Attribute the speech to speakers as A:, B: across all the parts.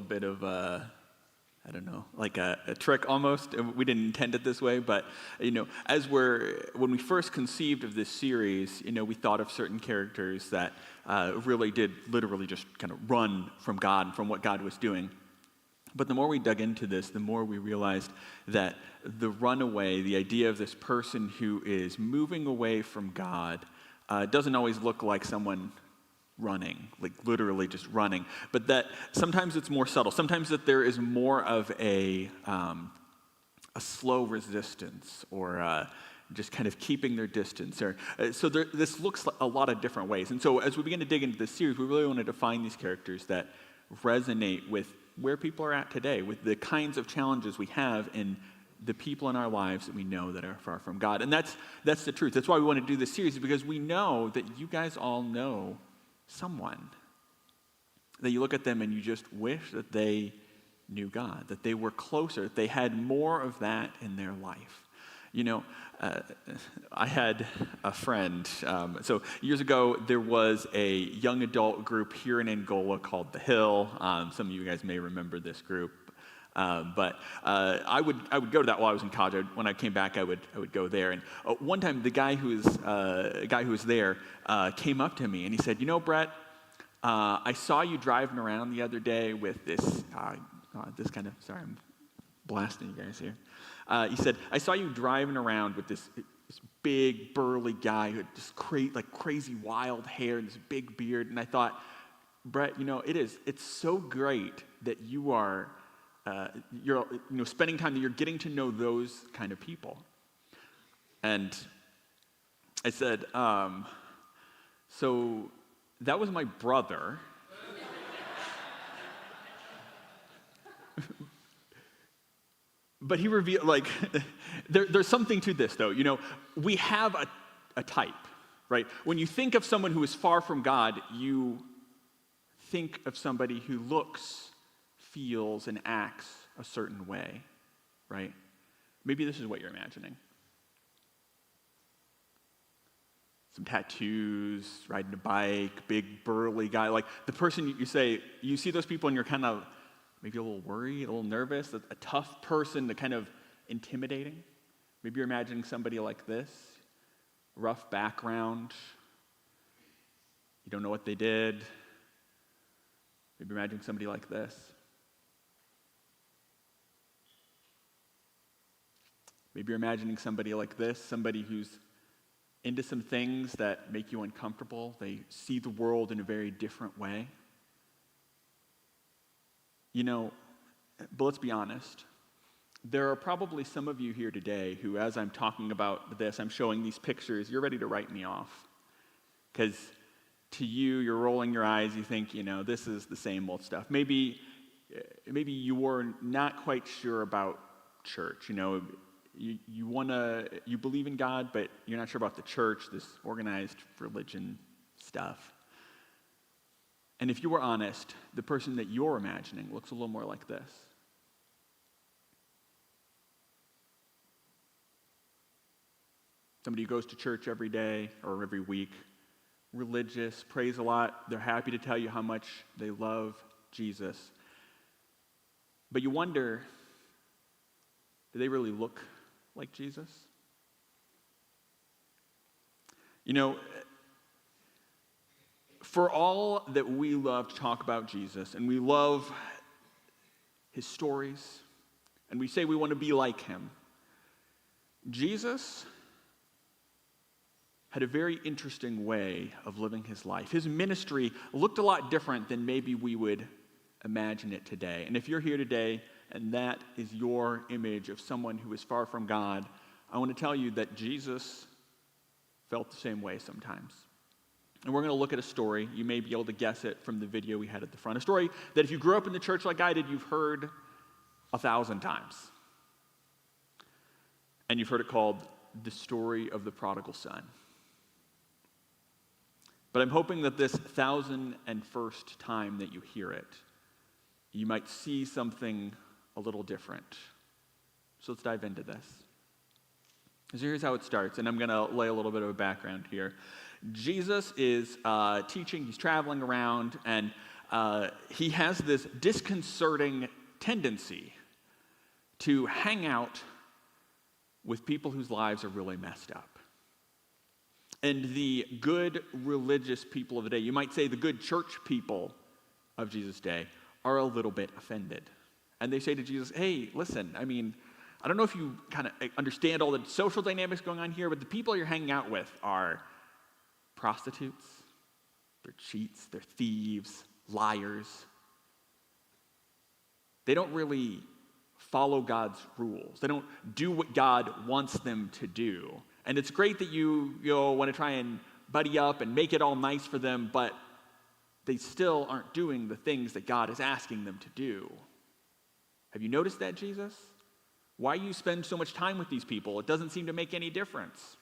A: bit of I don't know, like a trick almost. We didn't intend it this way, but when we first conceived of this series, we thought of certain characters that really did literally just kind of run from God and from what God was doing. But the more we dug into this, the more we realized that the runaway, the idea of this person who is moving away from God, doesn't always look like someone running, like literally just running, but that sometimes it's more subtle. Sometimes that there is more of a slow resistance, or just kind of keeping their distance. This looks a lot of different ways. And so as we begin to dig into this series, we really wanted to find these characters that resonate with where people are at today, with the kinds of challenges we have in the people in our lives that we know that are far from God. And that's the truth. That's why we want to do this series, because we know that you guys all know someone that you look at them and you just wish that they knew God, that they were closer, that they had more of that in their life. I had a friend, so years ago there was a young adult group here in Angola called The Hill. Some of you guys may remember this group. But I would go to that while I was in college. When I came back, I would go there. And one time, the guy who was there came up to me and he said, Brett, I saw you driving around the other day with this kind of, sorry, I'm blasting you guys here. He said, I saw you driving around with this big, burly guy who had just crazy wild hair and this big beard. And I thought, Brett, it's so great that you are you're spending time, that you're getting to know those kind of people. And I said, so that was my brother. But he revealed, there's something to this, though. We have a type, right? When you think of someone who is far from God, you think of somebody who looks, feels, and acts a certain way, right? Maybe this is what you're imagining. Some tattoos, riding a bike, big burly guy. Like the person you see those people and you're kind of maybe a little worried, a little nervous, a tough person, kind of intimidating. Maybe you're imagining somebody like this, rough background. You don't know what they did. Maybe you're imagining somebody like this. Maybe you're imagining somebody like this, somebody who's into some things that make you uncomfortable. They see the world in a very different way. But let's be honest. There are probably some of you here today who, as I'm talking about this, I'm showing these pictures, you're ready to write me off. Because to you, you're rolling your eyes, you think, this is the same old stuff. Maybe you're not quite sure about church, You believe in God, but you're not sure about the church, this organized religion stuff. And if you were honest, the person that you're imagining looks a little more like this. Somebody who goes to church every day or every week, religious, prays a lot, they're happy to tell you how much they love Jesus. But you wonder, do they really look like Jesus? For all that we love to talk about Jesus, and we love his stories, and we say we want to be like him, Jesus had a very interesting way of living his life. His ministry looked a lot different than maybe we would imagine it today. And if you're here today and that is your image of someone who is far from God, I want to tell you that Jesus felt the same way sometimes. And we're going to look at a story. You may be able to guess it from the video we had at the front. A story that if you grew up in the church like I did, you've heard 1,000 times. And you've heard it called the story of the prodigal son. But I'm hoping that this 1,001st time that you hear it, you might see something a little different. So let's dive into this. So here's how it starts, and I'm going to lay a little bit of a background here. Jesus is teaching, he's traveling around, and he has this disconcerting tendency to hang out with people whose lives are really messed up. And the good religious people of the day, you might say the good church people of Jesus' day, are a little bit offended. And they say to Jesus, hey, listen, I mean, I don't know if you kind of understand all the social dynamics going on here, but the people you're hanging out with are prostitutes, they're cheats, they're thieves, liars. They don't really follow God's rules. They don't do what God wants them to do. And it's great that you want to try and buddy up and make it all nice for them, but they still aren't doing the things that God is asking them to do. Have you noticed that, Jesus? Why you spend so much time with these people? It doesn't seem to make any difference.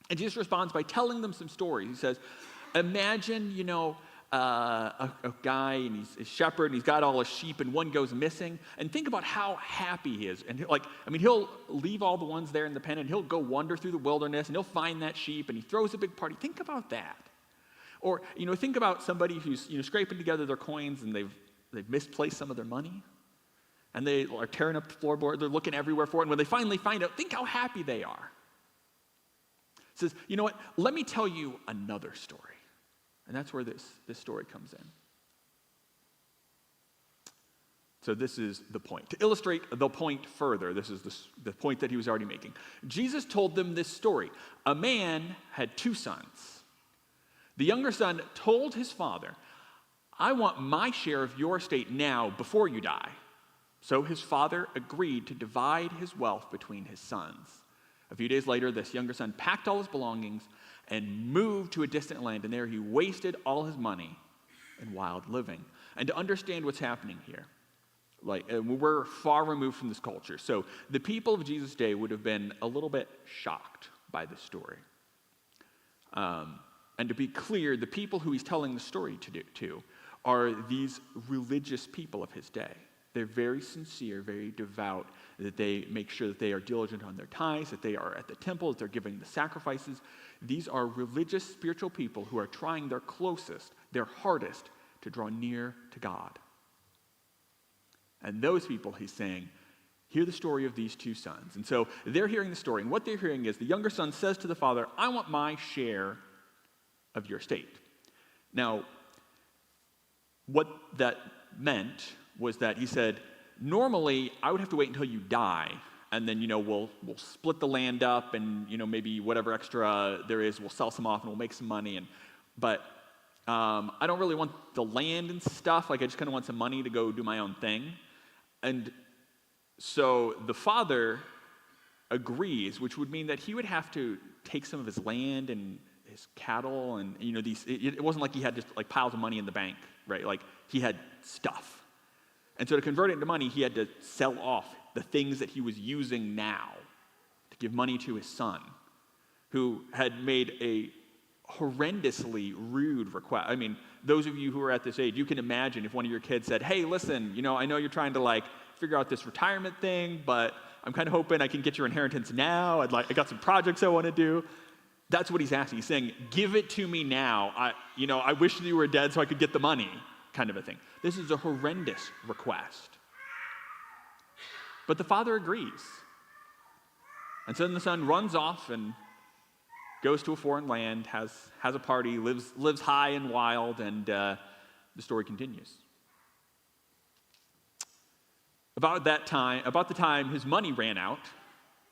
A: And Jesus responds by telling them some stories. He says, imagine, a guy, and he's a shepherd, and he's got all his sheep, and one goes missing. And think about how happy he is. And he'll leave all the ones there in the pen, and he'll go wander through the wilderness, and he'll find that sheep, and he throws a big party. Think about that. Or, think about somebody who's, scraping together their coins, and they've misplaced some of their money. And they are tearing up the floorboard. They're looking everywhere for it. And when they finally find out, think how happy they are. It says, you know what? Let me tell you another story. And that's where this story comes in. So this is the point. To illustrate the point further, this is the point that he was already making. Jesus told them this story. A man had 2 sons. The younger son told his father, I want my share of your estate now before you die. So his father agreed to divide his wealth between his sons. A few days later, this younger son packed all his belongings and moved to a distant land, and there he wasted all his money in wild living. And to understand what's happening here, we're far removed from this culture, so the people of Jesus' day would have been a little bit shocked by this story. And to be clear, the people who he's telling the story to are these religious people of his day. They're very sincere, very devout, that they make sure that they are diligent on their tithes, that they are at the temple, that they're giving the sacrifices. These are religious, spiritual people who are trying their closest, their hardest, to draw near to God. And those people, he's saying, hear the story of these 2 sons. And so they're hearing the story, and what they're hearing is the younger son says to the father, I want my share of your estate. Now, what that meant was that he said, normally I would have to wait until you die, and then, we'll split the land up, and, maybe whatever extra there is, we'll sell some off, and we'll make some money. But I don't really want the land and stuff. I just kind of want some money to go do my own thing. And so the father agrees, which would mean that he would have to take some of his land and his cattle, and, it wasn't like he had just piles of money in the bank, right? He had stuff. And so to convert it into money, he had to sell off the things that he was using now to give money to his son, who had made a horrendously rude request. Those of you who are at this age, you can imagine if one of your kids said, hey, listen, I know you're trying to figure out this retirement thing, but I'm kind of hoping I can get your inheritance now. I got some projects I want to do. That's what he's asking. He's saying, give it to me now. I wish you were dead so I could get the money, kind of a thing. This is a horrendous request. But the father agrees. And so then the son runs off and goes to a foreign land, has a party, lives high and wild, and the story continues. About the time his money ran out,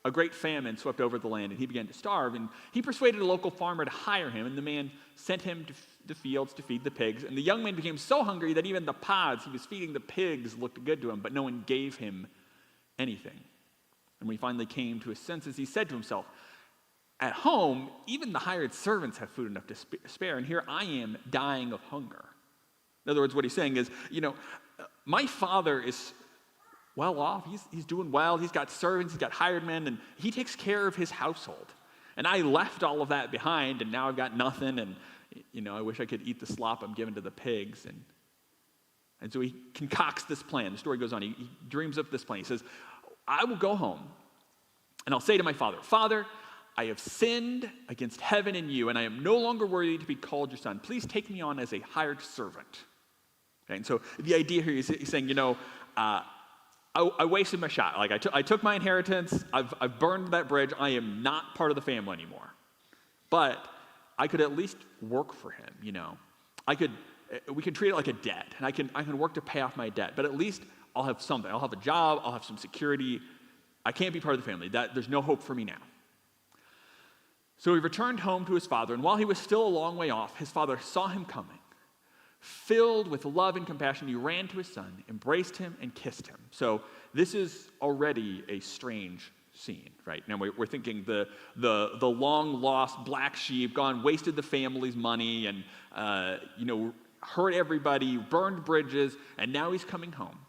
A: a great famine swept over the land, and he began to starve. And he persuaded a local farmer to hire him, and the man sent him to the fields to feed the pigs. And the young man became so hungry that even the pods he was feeding the pigs looked good to him, but no one gave him anything. And when he finally came to his senses, he said to himself, at home, even the hired servants have food enough to spare, and here I am dying of hunger. In other words, what he's saying is, my father is well off. He's doing well. He's got servants. He's got hired men, and he takes care of his household. And I left all of that behind, and now I've got nothing, and, I wish I could eat the slop I'm giving to the pigs. And so he concocts this plan. The story goes on. He dreams up this plan. He says, I will go home, and I'll say to my father, Father, I have sinned against heaven and you, and I am no longer worthy to be called your son. Please take me on as a hired servant. Right? And so the idea here is he's saying, I wasted my shot. Like I took my inheritance. I've burned that bridge. I am not part of the family anymore. But I could at least work for him. We can treat it like a debt, and I can work to pay off my debt. But at least I'll have something. I'll have a job. I'll have some security. I can't be part of the family. There's no hope for me now. So he returned home to his father, and while he was still a long way off, his father saw him coming. Filled with love and compassion, he ran to his son, embraced him, and kissed him. So this is already a strange scene, right? Now we're thinking the long-lost black sheep, wasted the family's money, and hurt everybody, burned bridges, and now he's coming home.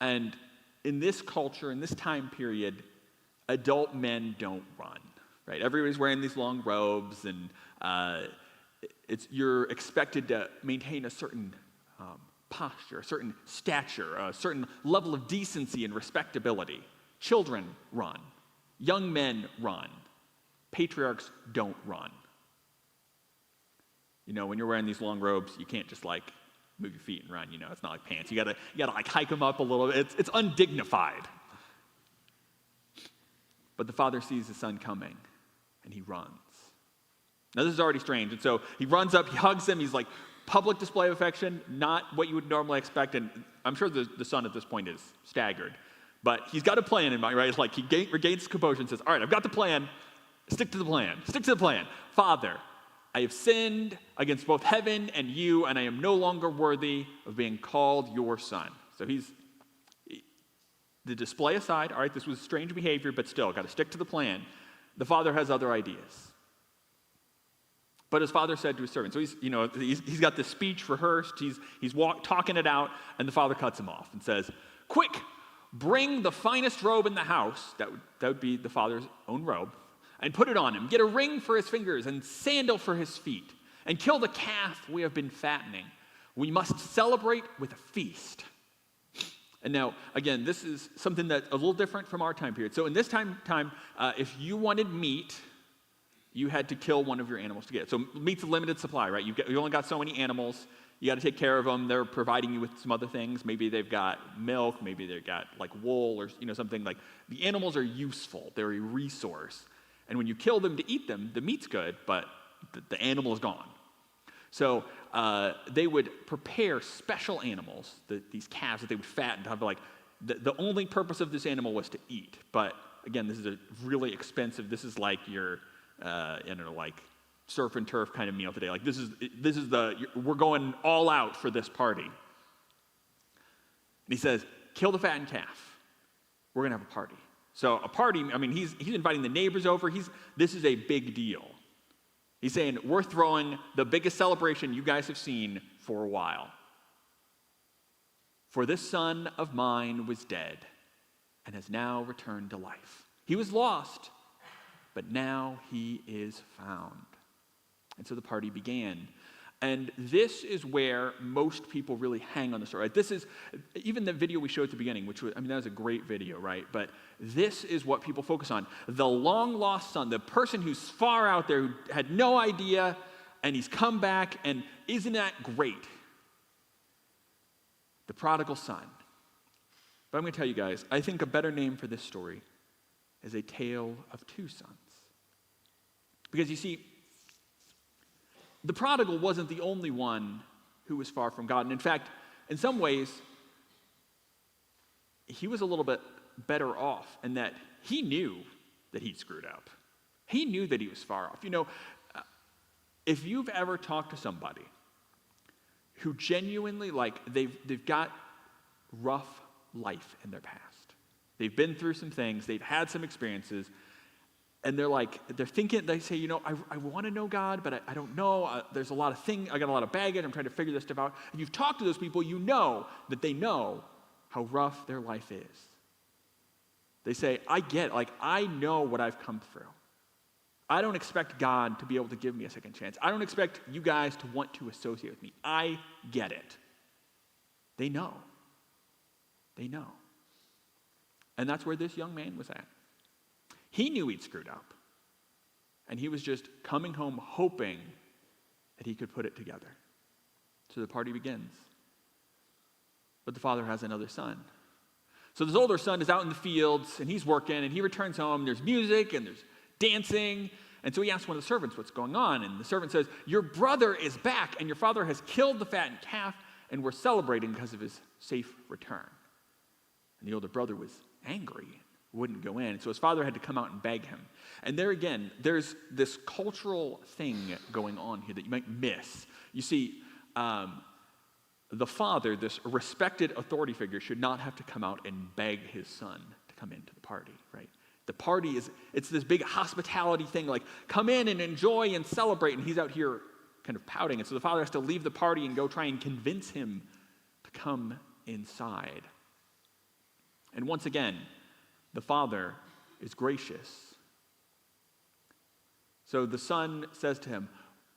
A: And in this culture, in this time period, adult men don't run, right? Everybody's wearing these long robes, and you're expected to maintain a certain posture, a certain stature, a certain level of decency and respectability. Children run. Young men run. Patriarchs don't run. When you're wearing these long robes, you can't just move your feet and run. It's not like pants. You gotta hike them up a little bit. It's undignified. But the father sees his son coming, and he runs. Now, this is already strange. And so he runs up, he hugs him. He's public display of affection, not what you would normally expect. And I'm sure the son at this point is staggered. But he's got a plan in mind, right? It's he regains composure and says, all right, I've got the plan. Stick to the plan. Stick to the plan. Father, I have sinned against both heaven and you, and I am no longer worthy of being called your son. So the display aside, all right, this was strange behavior, but still, got to stick to the plan. The father has other ideas. But his father said to his servant, so he's got this speech rehearsed, he's talking it out, and the father cuts him off and says, quick, bring the finest robe in the house, that would be the father's own robe, and put it on him. Get a ring for his fingers and sandal for his feet, and kill the calf we have been fattening. We must celebrate with a feast. And now, again, this is something that's a little different from our time period. So in this time, if you wanted meat, you had to kill one of your animals to get it. So meat's a limited supply, right? You only got so many animals. You got to take care of them. They're providing you with some other things. Maybe they've got milk. Maybe they've got wool or something like. The animals are useful. They're a resource. And when you kill them to eat them, the meat's good, but the animal is gone. So they would prepare special animals, these calves that they would fatten to have the only purpose of this animal was to eat. But again, this is a really expensive. This is your surf and turf kind of meal today. We're going all out for this party. And he says, kill the fattened calf. We're going to have a party. So a party, he's inviting the neighbors over. This is a big deal. He's saying, we're throwing the biggest celebration you guys have seen for a while. For this son of mine was dead and has now returned to life. He was lost, but now he is found. And so the party began. And this is where most people really hang on the story. Right? This is, even the video we showed at the beginning, which was, that was a great video, right? But this is what people focus on. The long-lost son, the person who's far out there, who had no idea, and he's come back, and isn't that great? The prodigal son. But I'm going to tell you guys, I think a better name for this story is A Tale of Two Sons. Because you see, the prodigal wasn't the only one who was far from God. And in fact, in some ways, he was a little bit better off in that he knew that he'd screwed up. He knew that he was far off. If you've ever talked to somebody who genuinely, they've got rough life in their past. They've been through some things, they've had some experiences, and they're thinking, they say, I want to know God, but I don't know. There's a lot of things, I got a lot of baggage, I'm trying to figure this stuff out. If you've talked to those people, you know that they know how rough their life is. They say, I get it. I know what I've come through. I don't expect God to be able to give me a second chance. I don't expect you guys to want to associate with me. I get it. They know. They know. And that's where this young man was at. He knew he'd screwed up. And he was just coming home hoping that he could put it together. So the party begins. But the father has another son. So this older son is out in the fields, and he's working, and he returns home, and there's music, and there's dancing. And so he asks one of the servants what's going on, and the servant says, "Your brother is back, and your father has killed the fattened calf, and we're celebrating because of his safe return." And the older brother was angry, wouldn't go in. So his father had to come out and beg him. And there again, there's this cultural thing going on here that you might miss. You see, the father, this respected authority figure, should not have to come out and beg his son to come into the party, right? The party it's this big hospitality thing, like, come in and enjoy and celebrate, and he's out here kind of pouting. And so the father has to leave the party and go try and convince him to come inside. And once again, the father is gracious. So the son says to him,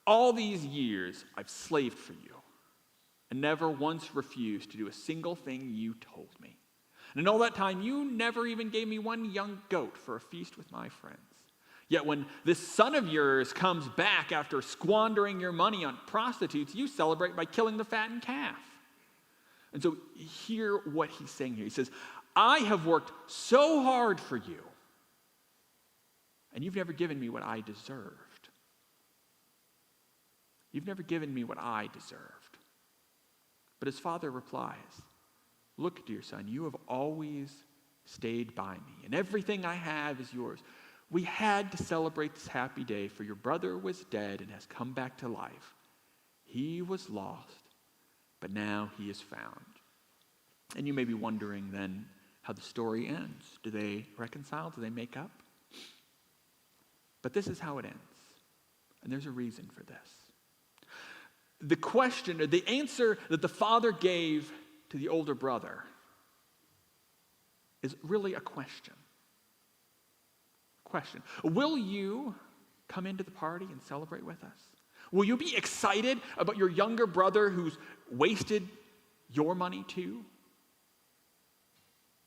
A: "All these years I've slaved for you, and never once refused to do a single thing you told me. And in all that time, you never even gave me one young goat for a feast with my friends. Yet when this son of yours comes back after squandering your money on prostitutes, you celebrate by killing the fattened calf." And so hear what he's saying here. He says, "I have worked so hard for you, and you've never given me what I deserved. You've never given me what I deserved." But his father replies, "Look, dear son, you have always stayed by me, and everything I have is yours. We had to celebrate this happy day, for your brother was dead and has come back to life. He was lost, but now he is found." And you may be wondering then how the story ends. Do they reconcile? Do they make up? But this is how it ends, and there's a reason for this. The question, or the answer that the father gave to the older brother is really a question. Will you come into the party and celebrate with us? Will you be excited about your younger brother who's wasted your money too?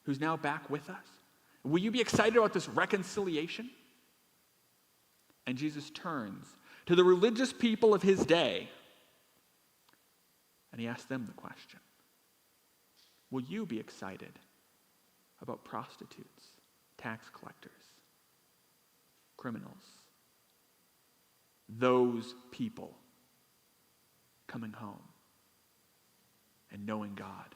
A: Who's now back with us? Will you be excited about this reconciliation? And Jesus turns to the religious people of his day, and he asks them the question: will you be excited about prostitutes, tax collectors, criminals, those people coming home and knowing God?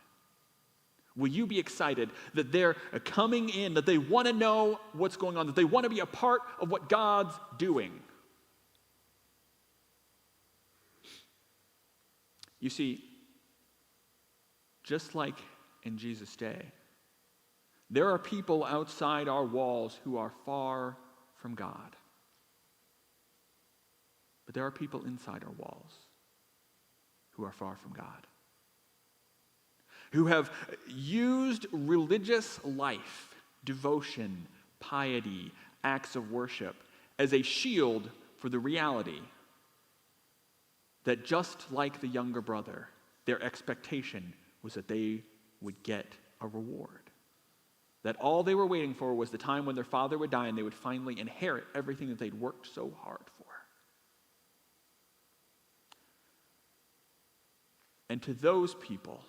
A: Will you be excited that they're coming in, that they want to know what's going on, that they want to be a part of what God's doing? You see, just like in Jesus' day, there are people outside our walls who are far from God. But there are people inside our walls who are far from God, who have used religious life, devotion, piety, acts of worship as a shield for the reality that, just like the younger brother, their expectation was that they would get a reward. That all they were waiting for was the time when their father would die and they would finally inherit everything that they'd worked so hard for. And to those people,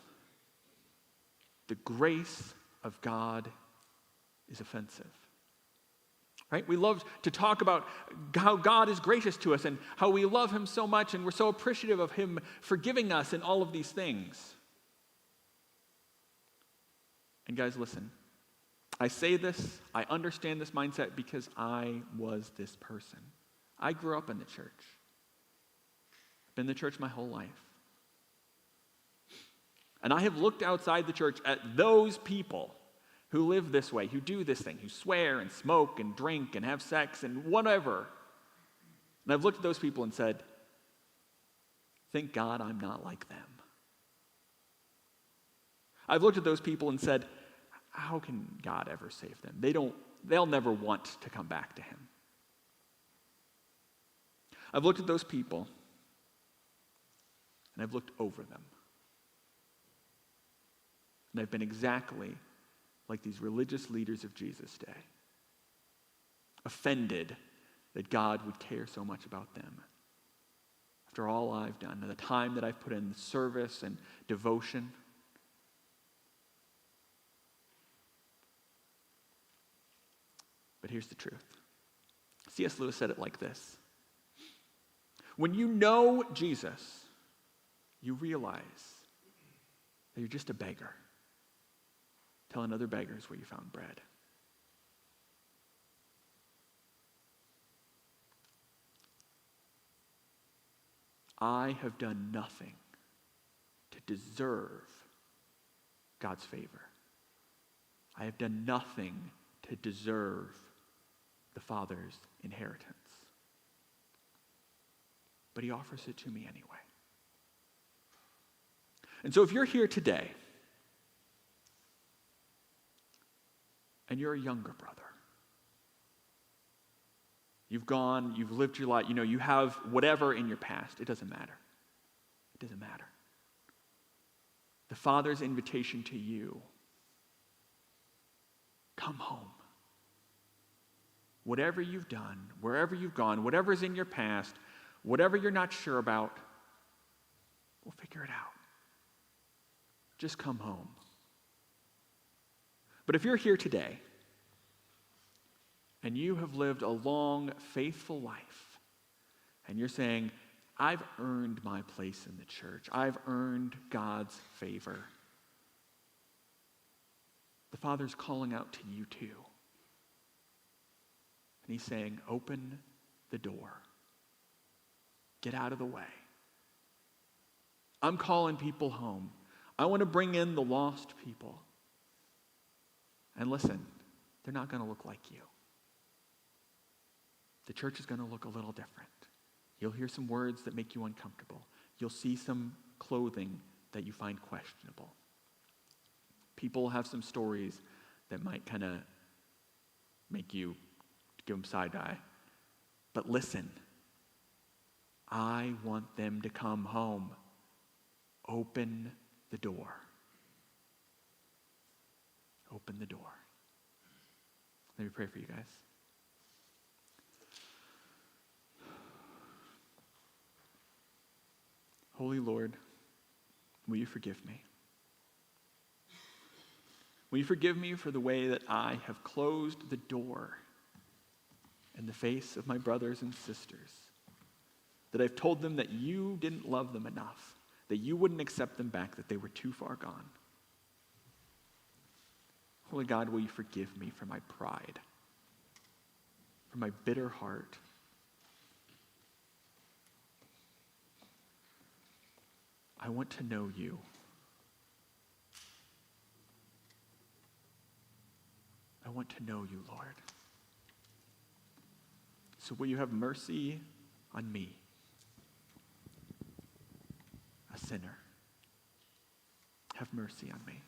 A: the grace of God is offensive. Right? We love to talk about how God is gracious to us and how we love him so much and we're so appreciative of him forgiving us and all of these things. And guys, listen. I say this, I understand this mindset because I was this person. I grew up in the church. I've been in the church my whole life. And I have looked outside the church at those people who live this way, who do this thing, who swear and smoke and drink and have sex and whatever. And I've looked at those people and said, thank God I'm not like them. I've looked at those people and said, how can God ever save them? They'll never want to come back to him. I've looked at those people and I've looked over them. And I've been exactly like these religious leaders of Jesus' day, offended that God would care so much about them, after all I've done, and the time that I've put in service and devotion. But here's the truth. C.S. Lewis said it like this. When you know Jesus, you realize that you're just a beggar telling other beggars where you found bread. I have done nothing to deserve God's favor. I have done nothing to deserve the Father's inheritance. But he offers it to me anyway. And so if you're here today, and you're a younger brother, you've lived your life, you have whatever in your past, it doesn't matter. It doesn't matter. The Father's invitation to you, come home. Whatever you've done, wherever you've gone, whatever's in your past, whatever you're not sure about, we'll figure it out. Just come home. But if you're here today, and you have lived a long, faithful life, and you're saying, I've earned my place in the church. I've earned God's favor. The Father's calling out to you too. And he's saying, open the door. Get out of the way. I'm calling people home. I want to bring in the lost people. And listen, they're not going to look like you. The church is going to look a little different. You'll hear some words that make you uncomfortable. You'll see some clothing that you find questionable. People have some stories that might kind of make you give them side eye. But listen, I want them to come home. Open the door. Open the door. Let me pray for you guys. Holy Lord, will you forgive me? Will you forgive me for the way that I have closed the door in the face of my brothers and sisters? That I've told them that you didn't love them enough, that you wouldn't accept them back, that they were too far gone. Holy God, will you forgive me for my pride, for my bitter heart? I want to know you. I want to know you, Lord. So will you have mercy on me, a sinner? Have mercy on me.